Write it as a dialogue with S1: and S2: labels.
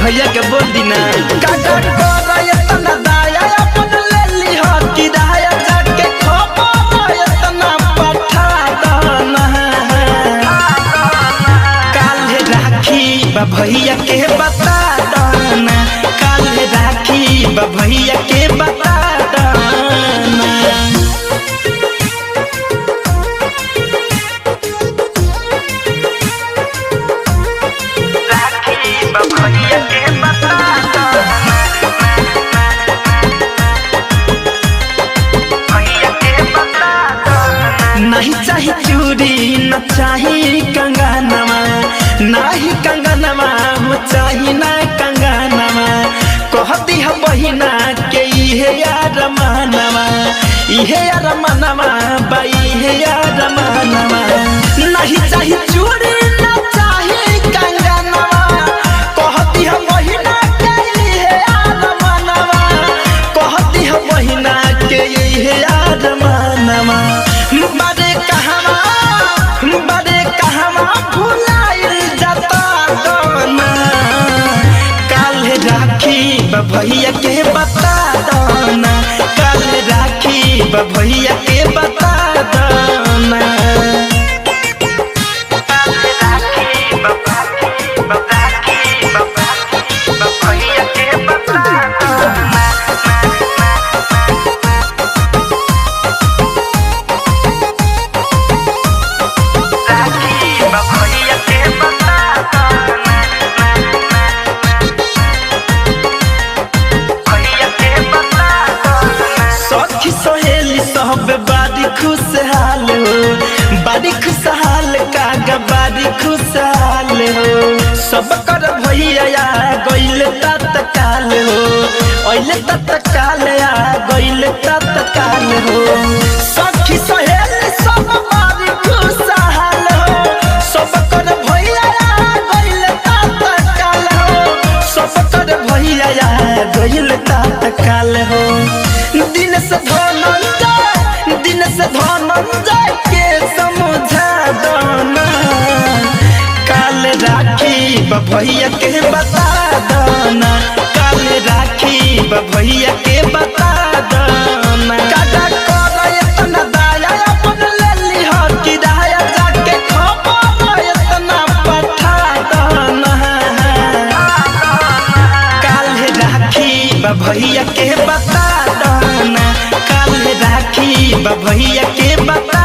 S1: भैया के बोल दीना काका कर इतना दाया अपन ले ली हो किराया जाके खबर इतना पठा दना काल राखी बा भैया के बता दना काल राखी बा भैया के बता दना नहीं चाही चूड़ी न चाही कंगनवा नाही कंगनवा हो चाही ना कंगनवा कहती है बहिना के इहे यार मनवा इहे यार मनवा बाई इहे यार मनवा नहीं चाही चूड़ी न चाही कंगनवा कहती है बहिना के इहे यार मनवा कहती है बहिना के इहे यार मनवा बड़े कहवा भुलाइल जाता दोना काल राखी भैया के बता दोना काल राखी भैया के बता दोना बारी खुशहाल हो बारी खुशहाल कागा बारी खुशहाल हो सब कर भैया गइल तत्काल हो ओइले तत्काल आ गइल तत्काल हो सखी सहेली सब बारी खुशहाल हो सब कर भैया गइल तत्काल हो सब कर भैया गइल तत्काल हो दिन से धनंजय के समझा दोना काल राखी भैया के बता दोना काल राखी भैया के बता दोना काका कर इतना दाया अपन ले ली हो किराया जाके खबर इतना पठा दोना काल राखी भैया के बता दोना काल राखी भैया के बता